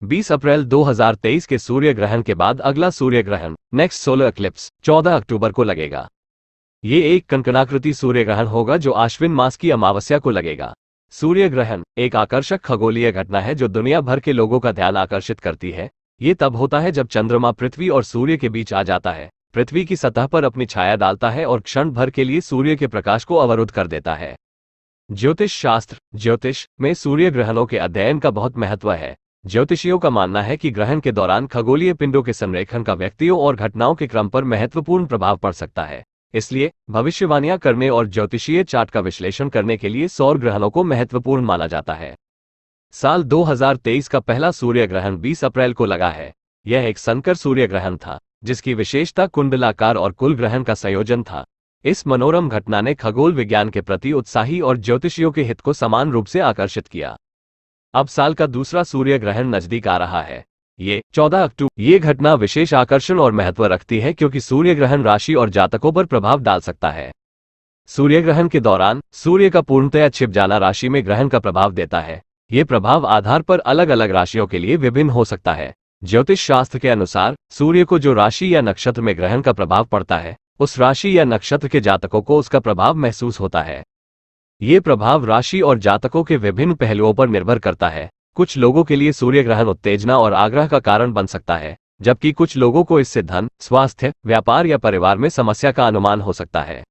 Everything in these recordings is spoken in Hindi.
20 अप्रैल 2023 के सूर्य ग्रहण के बाद अगला सूर्य ग्रहण नेक्स्ट सोलर इक्लिप्स 14 अक्टूबर को लगेगा। ये एक कनकनाकृति सूर्य ग्रहण होगा जो आश्विन मास की अमावस्या को लगेगा। सूर्य ग्रहण एक आकर्षक खगोलीय घटना है जो दुनिया भर के लोगों का ध्यान आकर्षित करती है। ये तब होता है जब चंद्रमा पृथ्वी और सूर्य के बीच आ जाता है, पृथ्वी की सतह पर अपनी छाया डालता है और क्षण भर के लिए सूर्य के प्रकाश को अवरुद्ध कर देता है। ज्योतिष शास्त्र ज्योतिष में सूर्य ग्रहणों के अध्ययन का बहुत महत्व है। ज्योतिषियों का मानना है कि ग्रहण के दौरान खगोलीय पिंडों के संरेखण का व्यक्तियों और घटनाओं के क्रम पर महत्वपूर्ण प्रभाव पड़ सकता है। इसलिए भविष्यवाणियां करने और ज्योतिषीय चार्ट का विश्लेषण करने के लिए सौर ग्रहणों को महत्वपूर्ण माना जाता है। साल 2023 का पहला सूर्य ग्रहण 20 अप्रैल को लगा है। यह एक संकर सूर्य ग्रहण था जिसकी विशेषता कुंडलाकार और कुल ग्रहण का संयोजन था। इस मनोरम घटना ने खगोल विज्ञान के प्रति उत्साही और ज्योतिषियों के हित को समान रूप से आकर्षित किया। अब साल का दूसरा सूर्य ग्रहण नजदीक आ रहा है। ये 14 अक्टूबर। ये घटना विशेष आकर्षण और महत्व रखती है क्योंकि सूर्य ग्रहण राशि और जातकों पर प्रभाव डाल सकता है। सूर्य ग्रहण के दौरान सूर्य का पूर्णतया छिप जाना राशि में ग्रहण का प्रभाव देता है। ये प्रभाव आधार पर अलग अलग राशियों के लिए विभिन्न हो सकता है। ज्योतिष शास्त्र के अनुसार सूर्य को जो राशि या नक्षत्र में ग्रहण का प्रभाव पड़ता है, उस राशि या नक्षत्र के जातकों को उसका प्रभाव महसूस होता है। ये प्रभाव राशि और जातकों के विभिन्न पहलुओं पर निर्भर करता है। कुछ लोगों के लिए सूर्य ग्रहण उत्तेजना और आग्रह का कारण बन सकता है, जबकि कुछ लोगों को इससे धन, स्वास्थ्य, व्यापार या परिवार में समस्या का अनुमान हो सकता है।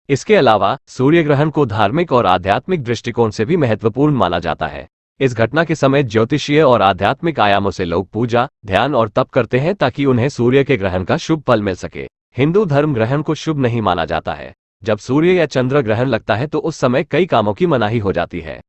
इसके अलावा सूर्य ग्रहण को धार्मिक और आध्यात्मिक दृष्टिकोण से भी महत्वपूर्ण माना जाता है। इस घटना के समय ज्योतिषीय और आध्यात्मिक आयामों से लोग पूजा, ध्यान और तप करते हैं ताकि उन्हें सूर्य के ग्रहण का शुभ फल मिल सके। हिंदू धर्म ग्रहण को शुभ नहीं माना जाता है। जब सूर्य या चंद्र ग्रहण लगता है तो उस समय कई कामों की मनाही हो जाती है।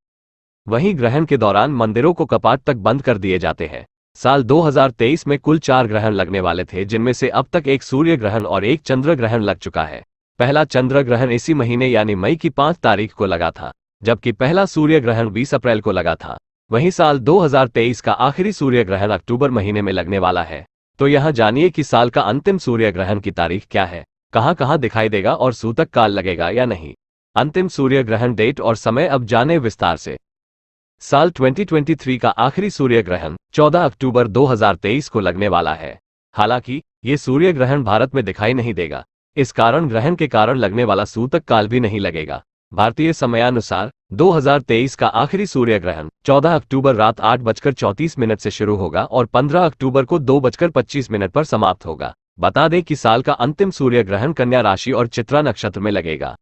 वहीं ग्रहण के दौरान मंदिरों को कपाट तक बंद कर दिए जाते हैं। साल 2023 में कुल 4 ग्रहण लगने वाले थे, जिनमें से अब तक एक सूर्य ग्रहण और एक चंद्र ग्रहण लग चुका है। पहला चंद्र ग्रहण इसी महीने यानी मई की 5 तारीख को लगा था, जबकि पहला सूर्य ग्रहण 20 अप्रैल को लगा था। वहीं साल 2023 का आखिरी सूर्य ग्रहण अक्टूबर महीने में लगने वाला है। तो यहाँ जानिए कि साल का अंतिम सूर्य ग्रहण की तारीख क्या है, कहां कहां दिखाई देगा और सूतक काल लगेगा या नहीं। अंतिम सूर्य ग्रहण डेट और समय अब जाने विस्तार से। साल 2023 का आखिरी सूर्य ग्रहण 14 अक्टूबर 2023 को लगने वाला है। हालांकि ये सूर्य ग्रहण भारत में दिखाई नहीं देगा, इस कारण ग्रहण के कारण लगने वाला सूतक काल भी नहीं लगेगा। भारतीय समयानुसार 2023 का आखिरी सूर्य ग्रहण 14 अक्टूबर रात 8:34 से शुरू होगा और 15 अक्टूबर को 2:25 पर समाप्त होगा। बता दें कि साल का अंतिम सूर्य ग्रहण कन्या राशि और चित्रा नक्षत्र में लगेगा।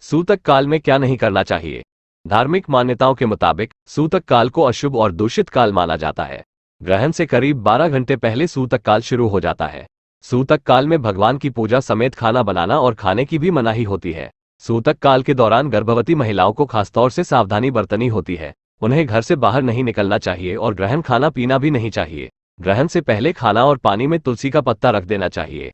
सूतक काल में क्या नहीं करना चाहिए। धार्मिक मान्यताओं के मुताबिक सूतक काल को अशुभ और दूषित काल माना जाता है। ग्रहण से करीब 12 घंटे पहले सूतक काल शुरू हो जाता है। सूतक काल में भगवान की पूजा समेत खाना बनाना और खाने की भी मनाही होती है। सूतक काल के दौरान गर्भवती महिलाओं को खासतौर से सावधानी बरतनी होती है। उन्हें घर से बाहर नहीं निकलना चाहिए और ग्रहण खाना पीना भी नहीं चाहिए। ग्रहण से पहले खाना और पानी में तुलसी का पत्ता रख देना चाहिए।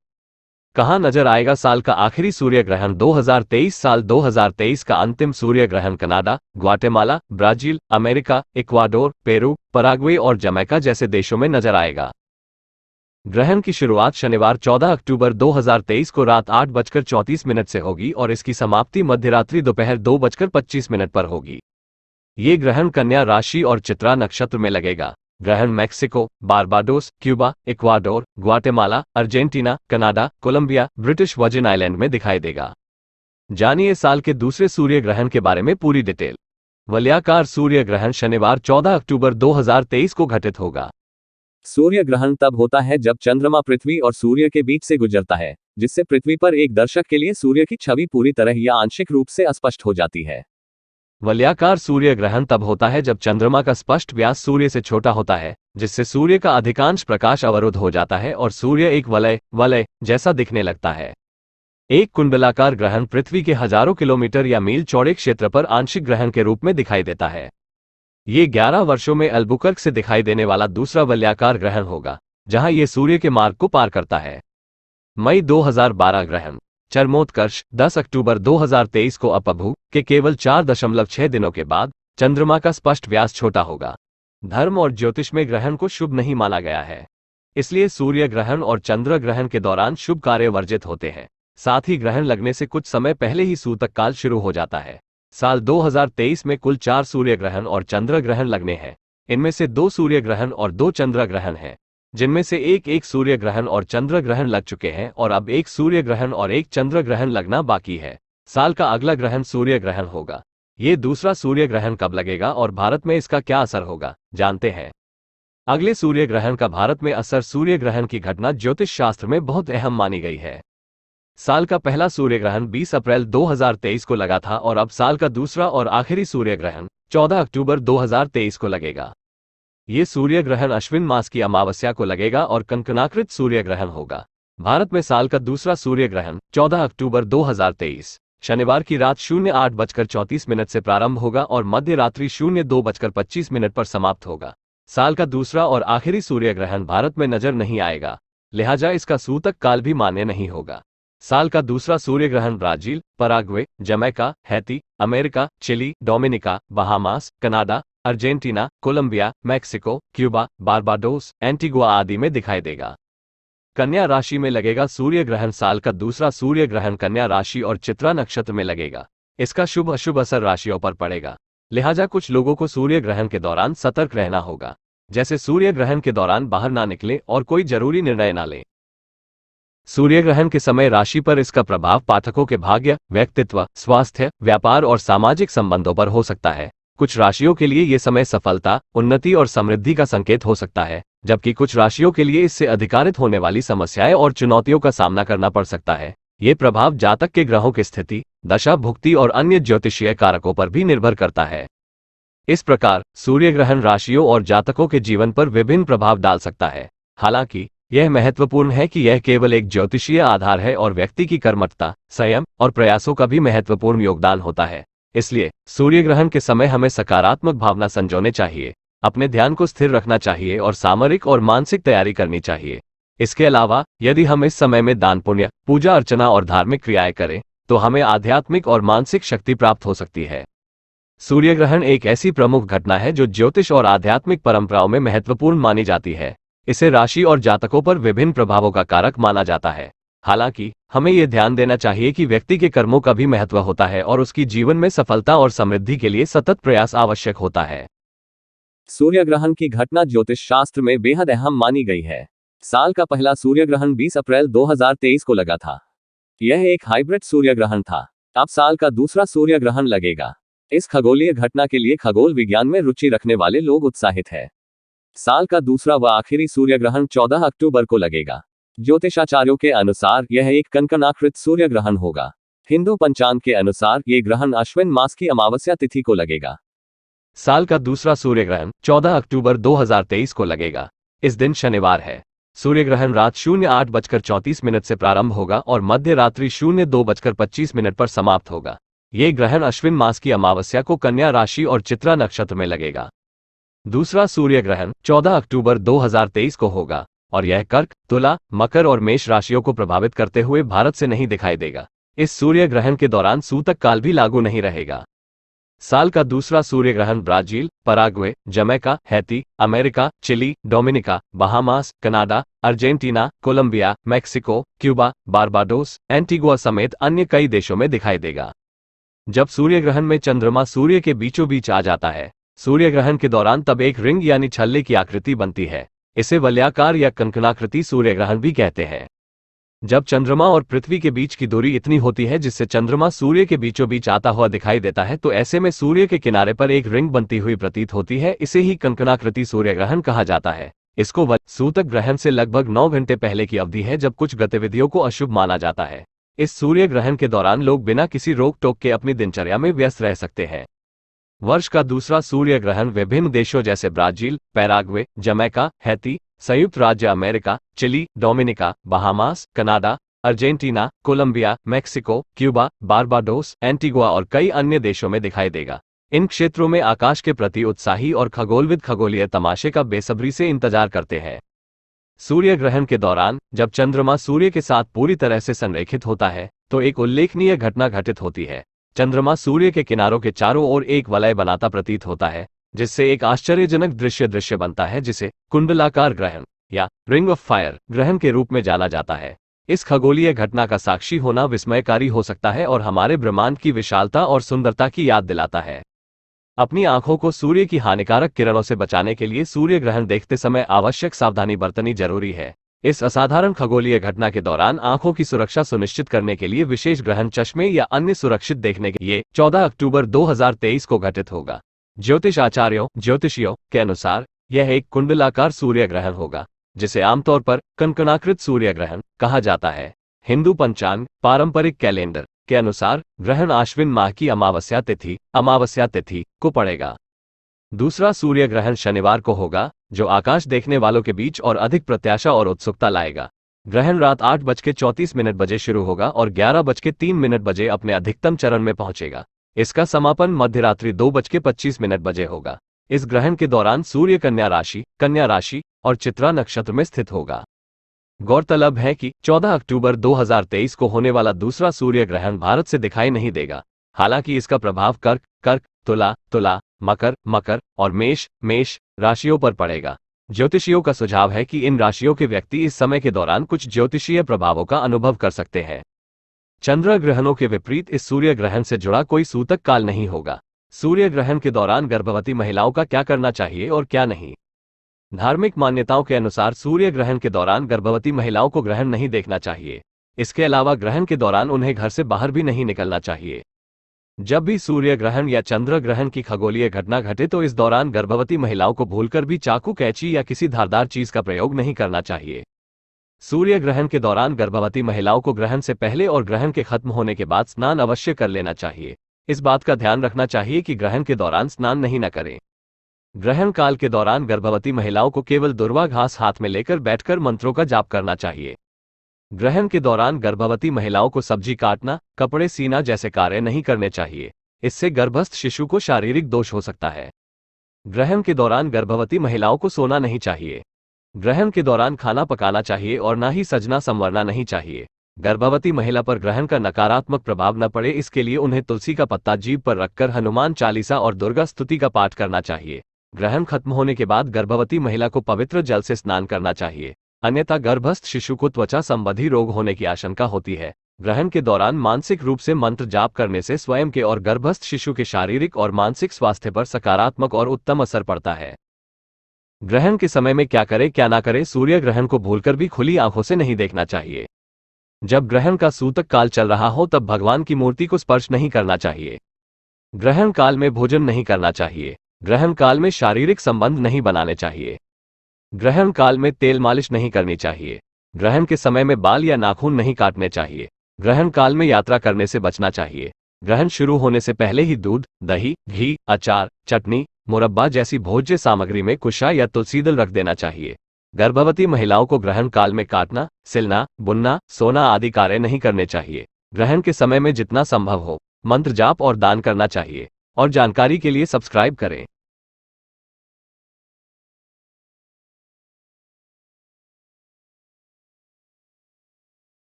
कहां नजर आएगा साल का आखिरी सूर्य ग्रहण 2023। साल 2023 का अंतिम सूर्य ग्रहण Canada, Guatemala, Brazil, America, Ecuador, Peru, Paraguay और जमैका जैसे देशों में नजर आएगा। ग्रहण की शुरुआत शनिवार 14 अक्टूबर 2023 को रात 8:34 से होगी और इसकी समाप्ति मध्यरात्रि दोपहर 2:25 पर होगी। ये ग्रहण कन्या राशि और चित्रा नक्षत्र में लगेगा। ग्रहण Mexico, Barbados, Cuba, Ecuador, Guatemala, Argentina, Canada, Colombia, British Virgin Island में दिखाई देगा। जानिए साल के दूसरे सूर्य ग्रहण के बारे में पूरी डिटेल। वलयाकार सूर्य ग्रहण शनिवार 14 अक्टूबर 2023 को घटित होगा। सूर्य ग्रहण तब होता है जब चंद्रमा पृथ्वी और सूर्य के बीच से गुजरता है, जिससे पृथ्वी पर एक दर्शक के लिए सूर्य की छवि पूरी तरह या आंशिक रूप से अस्पष्ट हो जाती है। वलयाकार सूर्य ग्रहण तब होता है जब चंद्रमा का स्पष्ट व्यास सूर्य से छोटा होता है, जिससे सूर्य का अधिकांश प्रकाश अवरुद्ध हो जाता है और सूर्य एक वलय जैसा दिखने लगता है। एक कुंडलाकार ग्रहण पृथ्वी के हजारों किलोमीटर या मील चौड़े क्षेत्र पर आंशिक ग्रहण के रूप में दिखाई देता है। ये 11 वर्षों में अल्बुकर्क से दिखाई देने वाला दूसरा वलयाकार ग्रहण होगा, जहां ये सूर्य के मार्ग को पार करता है। मई 2012 ग्रहण चरमोत्कर्ष 10 अक्टूबर 2023 को अपभू के केवल 4.6 दिनों के बाद चंद्रमा का स्पष्ट व्यास छोटा होगा। धर्म और ज्योतिष में ग्रहण को शुभ नहीं माना गया है, इसलिए सूर्य ग्रहण और चंद्र ग्रहण के दौरान शुभ कार्य वर्जित होते हैं। साथ ही ग्रहण लगने से कुछ समय पहले ही सूतक काल शुरू हो जाता है। साल 2023 में कुल 4 सूर्य ग्रहण और चंद्र ग्रहण लगने हैं। इनमें से 2 सूर्य ग्रहण और 2 चंद्र ग्रहण हैं, जिनमें से एक सूर्य ग्रहण और चंद्र ग्रहण लग चुके हैं और अब एक सूर्य ग्रहण और एक चंद्र ग्रहण लगना बाकी है। साल का अगला ग्रहण सूर्य ग्रहण होगा। ये दूसरा सूर्य ग्रहण कब लगेगा और भारत में इसका क्या असर होगा, जानते हैं। अगले सूर्य ग्रहण का भारत में असर। सूर्य ग्रहण की घटना ज्योतिष शास्त्र में बहुत अहम मानी गई है। साल का पहला सूर्य ग्रहण 20 अप्रैल 2023 को लगा था और अब साल का दूसरा और आखिरी सूर्य ग्रहण 14 अक्टूबर 2023 को लगेगा। ये सूर्य ग्रहण अश्विन मास की अमावस्या को लगेगा और कंकणाकृत सूर्य ग्रहण होगा। भारत में साल का दूसरा सूर्य ग्रहण 14 अक्टूबर 2023 शनिवार की रात 08:34 से प्रारंभ होगा और मध्य रात्रि 02:25 पर समाप्त होगा। साल का दूसरा और आखिरी सूर्य ग्रहण भारत में नजर नहीं आएगा, लिहाजा इसका सूतक काल भी मान्य नहीं होगा। साल का दूसरा सूर्य ग्रहण Brazil, Paraguay, Jamaica, Haiti, America, Chile, Dominica, Bahamas, Canada, Argentina, Colombia, Mexico, Cuba, Barbados, Antigua आदि में दिखाई देगा। कन्या राशि में लगेगा सूर्य ग्रहण। साल का दूसरा सूर्य ग्रहण कन्या राशि और चित्रा नक्षत्र में लगेगा। इसका शुभ अशुभ असर राशियों पर पड़ेगा, लिहाजा कुछ लोगों को सूर्य ग्रहण के दौरान सतर्क रहना होगा, जैसे सूर्य ग्रहण के दौरान बाहर ना निकले और कोई जरूरी निर्णय ना लें। सूर्य ग्रहण के समय राशि पर इसका प्रभाव पाठकों के भाग्य, व्यक्तित्व, स्वास्थ्य, व्यापार और सामाजिक संबंधों पर हो सकता है। कुछ राशियों के लिए ये समय सफलता, उन्नति और समृद्धि का संकेत हो सकता है, जबकि कुछ राशियों के लिए इससे अधिकारित होने वाली समस्याएं और चुनौतियों का सामना करना पड़ सकता है। ये प्रभाव जातक के ग्रहों की स्थिति, दशा, भुक्ति और अन्य ज्योतिषीय कारकों पर भी निर्भर करता है। इस प्रकार सूर्य ग्रहण राशियों और जातकों के जीवन पर विभिन्न प्रभाव डाल सकता है। हालांकि यह महत्वपूर्ण है कि यह केवल एक ज्योतिषीय आधार है और व्यक्ति की कर्मठता, संयम और प्रयासों का भी महत्वपूर्ण योगदान होता है। इसलिए सूर्य ग्रहण के समय हमें सकारात्मक भावना संजोने चाहिए, अपने ध्यान को स्थिर रखना चाहिए और सामरिक और मानसिक तैयारी करनी चाहिए। इसके अलावा यदि हम इस समय में दान पुण्य, पूजा अर्चना और धार्मिक क्रियाएं करें तो हमें आध्यात्मिक और मानसिक शक्ति प्राप्त हो सकती है। सूर्य ग्रहण एक ऐसी प्रमुख घटना है जो ज्योतिष और आध्यात्मिक परंपराओं में महत्वपूर्ण मानी जाती है। इसे राशि और जातकों पर विभिन्न प्रभावों का कारक माना जाता है। हालांकि हमें यह ध्यान देना चाहिए कि व्यक्ति के कर्मों का भी महत्व होता है और उसकी जीवन में सफलता और समृद्धि के लिए सतत प्रयास आवश्यक होता है। सूर्य ग्रहण की घटना ज्योतिष शास्त्र में बेहद अहम मानी गई है। साल का पहला सूर्य ग्रहण 20 अप्रैल 2023 को लगा था। यह एक हाइब्रिड सूर्य ग्रहण था। अब साल का दूसरा सूर्य ग्रहण लगेगा। इस खगोलीय घटना के लिए खगोल विज्ञान में रुचि रखने वाले लोग उत्साहित हैं। साल का दूसरा व आखिरी सूर्य ग्रहण 14 अक्टूबर को लगेगा। ज्योतिषाचार्यों के अनुसार यह एक कंकणाकृत सूर्य ग्रहण होगा। हिंदू पंचांग के अनुसार ये ग्रहण अश्विन मास की अमावस्या तिथि को लगेगा। साल का दूसरा सूर्य ग्रहण 14 अक्टूबर 2023 को लगेगा। इस दिन शनिवार है। सूर्य ग्रहण रात 08:34 से प्रारंभ होगा और मध्य रात्रि 02:25 पर समाप्त होगा। ये ग्रहण अश्विन मास की अमावस्या को कन्या राशि और चित्रा नक्षत्र में लगेगा। दूसरा सूर्य ग्रहण 14 अक्टूबर 2023 को होगा और यह कर्क, तुला, मकर और मेष राशियों को प्रभावित करते हुए भारत से नहीं दिखाई देगा। इस सूर्य ग्रहण के दौरान सूतक काल भी लागू नहीं रहेगा। साल का दूसरा सूर्य ग्रहण Brazil, Paraguay, Jamaica, Haiti, America, Chile, Dominica, Bahamas, Canada, Argentina, Colombia, Mexico, Cuba, Barbados, Antigua समेत अन्य कई देशों में दिखाई देगा। जब सूर्य ग्रहण में चंद्रमा सूर्य के बीचों बीच आ जाता है, सूर्य ग्रहण के दौरान तब एक रिंग यानी छल्ले की आकृति बनती है। इसे वलयाकार या कंकणाकृति सूर्य ग्रहण भी कहते हैं। जब चंद्रमा और पृथ्वी के बीच की दूरी इतनी होती है जिससे चंद्रमा सूर्य के बीचों बीच आता हुआ दिखाई देता है, तो ऐसे में सूर्य के किनारे पर एक रिंग बनती हुई प्रतीत होती है। इसे ही कंकणाकृति सूर्य ग्रहण कहा जाता है। इसको सूतक ग्रहण से लगभग 9 घंटे पहले की अवधि है, जब कुछ गतिविधियों को अशुभ माना जाता है। इस सूर्य ग्रहण के दौरान लोग बिना किसी रोक टोक के अपनी दिनचर्या में व्यस्त रह सकते हैं। वर्ष का दूसरा सूर्य ग्रहण विभिन्न देशों जैसे ब्राजील, पैराग्वे, जमैका, हैती, संयुक्त राज्य America, Chile, Dominica, Bahamas, Canada, Argentina, Colombia, Mexico, Cuba, Barbados, Antigua और कई अन्य देशों में दिखाई देगा। इन क्षेत्रों में आकाश के प्रति उत्साही और खगोलविद खगोलीय तमाशे का बेसब्री से इंतजार करते हैं। सूर्य ग्रहण के दौरान जब चंद्रमा सूर्य के साथ पूरी तरह से संरेखित होता है तो एक उल्लेखनीय घटना घटित होती है। चंद्रमा सूर्य के किनारों के चारों ओर एक वलय बनाता प्रतीत होता है, जिससे एक आश्चर्यजनक दृश्य बनता है, जिसे कुंडलाकार ग्रहण या रिंग ऑफ फायर ग्रहण के रूप में जाना जाता है। इस खगोलीय घटना का साक्षी होना विस्मयकारी हो सकता है और हमारे ब्रह्मांड की विशालता और सुंदरता की याद दिलाता है। अपनी आंखों को सूर्य की हानिकारक किरणों से बचाने के लिए सूर्य ग्रहण देखते समय आवश्यक सावधानी बरतनी जरूरी है। इस असाधारण खगोलीय घटना के दौरान आंखों की सुरक्षा सुनिश्चित करने के लिए विशेष ग्रहण चश्मे या अन्य सुरक्षित देखने के लिए 14 अक्टूबर 2023 को घटित होगा। ज्योतिषियों के अनुसार यह एक कुंडलाकार सूर्य ग्रहण होगा, जिसे आमतौर पर कनकनाकृत सूर्य ग्रहण कहा जाता है। हिंदू पंचांग पारंपरिक कैलेंडर के अनुसार ग्रहण आश्विन माह की अमावस्या तिथि को पड़ेगा। दूसरा सूर्य ग्रहण शनिवार को होगा, जो आकाश देखने वालों के बीच और अधिक प्रत्याशा और उत्सुकता लाएगा। ग्रहण रात 8:34 शुरू होगा और 11:03 अपने अधिकतम चरण में पहुंचेगा। इसका समापन मध्यरात्रि 2:25 होगा। इस ग्रहण के दौरान सूर्य कन्या राशि और चित्रा नक्षत्र में स्थित होगा। गौरतलब है कि 14 अक्टूबर 2023 को होने वाला दूसरा सूर्य ग्रहण भारत से दिखाई नहीं देगा। हालांकि इसका प्रभाव कर्क, तुला, मकर और मेष राशियों पर पड़ेगा। ज्योतिषियों का सुझाव है कि इन राशियों के व्यक्ति इस समय के दौरान कुछ ज्योतिषीय प्रभावों का अनुभव कर सकते हैं। चंद्र ग्रहणों के विपरीत इस सूर्य ग्रहण से जुड़ा कोई सूतक काल नहीं होगा। सूर्य ग्रहण के दौरान गर्भवती महिलाओं का क्या करना चाहिए और क्या नहीं। धार्मिक मान्यताओं के अनुसार सूर्य ग्रहण के दौरान गर्भवती महिलाओं को ग्रहण नहीं देखना चाहिए। इसके अलावा ग्रहण के दौरान उन्हें घर से बाहर भी नहीं निकलना चाहिए। जब भी सूर्य ग्रहण या चंद्र ग्रहण की खगोलीय घटना घटे तो इस दौरान गर्भवती महिलाओं को भूलकर भी चाकू, कैंची या किसी धारदार चीज का प्रयोग नहीं करना चाहिए। सूर्य ग्रहण के दौरान गर्भवती महिलाओं को ग्रहण से पहले और ग्रहण के खत्म होने के बाद स्नान अवश्य कर लेना चाहिए। इस बात का ध्यान रखना चाहिए कि ग्रहण के दौरान स्नान नहीं न करें। ग्रहण काल के दौरान गर्भवती महिलाओं को केवल दुर्वा घास हाथ में लेकर बैठकर मंत्रों का जाप करना चाहिए। ग्रहण के दौरान गर्भवती महिलाओं को सब्जी काटना, कपड़े सीना जैसे कार्य नहीं करने चाहिए। इससे गर्भस्थ शिशु को शारीरिक दोष हो सकता है। ग्रहण के दौरान गर्भवती महिलाओं को सोना नहीं चाहिए। ग्रहण के दौरान खाना पकाना चाहिए और ना ही सजना संवरना नहीं चाहिए। गर्भवती महिला पर ग्रहण का नकारात्मक प्रभाव न पड़े, इसके लिए उन्हें तुलसी का पत्ता जीभ पर रखकर हनुमान चालीसा और दुर्गा स्तुति का पाठ करना चाहिए। ग्रहण खत्म होने के बाद गर्भवती महिला को पवित्र जल से स्नान करना चाहिए, अन्यथा गर्भस्थ शिशु को त्वचा संबंधी रोग होने की आशंका होती है। ग्रहण के दौरान मानसिक रूप से मंत्र जाप करने से स्वयं के और गर्भस्थ शिशु के शारीरिक और मानसिक स्वास्थ्य पर सकारात्मक और उत्तम असर पड़ता है। ग्रहण के समय में क्या करें क्या ना करें। सूर्य ग्रहण को भूलकर भी खुली आंखों से नहीं देखना चाहिए। जब ग्रहण का सूतक काल चल रहा हो तब भगवान की मूर्ति को स्पर्श नहीं करना चाहिए। ग्रहण काल में भोजन नहीं करना चाहिए। ग्रहण काल में शारीरिक संबंध नहीं बनाने चाहिए। ग्रहण काल में तेल मालिश नहीं करनी चाहिए। ग्रहण के समय में बाल या नाखून नहीं काटने चाहिए। ग्रहण काल में यात्रा करने से बचना चाहिए। ग्रहण शुरू होने से पहले ही दूध, दही, घी, अचार, चटनी, मुरब्बा जैसी भोज्य सामग्री में कुशा या तुलसीदल रख देना चाहिए। गर्भवती महिलाओं को ग्रहण काल में काटना, सिलना, बुनना, सोना आदि कार्य नहीं करने चाहिए। ग्रहण के समय में जितना संभव हो मंत्र जाप और दान करना चाहिए। और जानकारी के लिए सब्सक्राइब करें।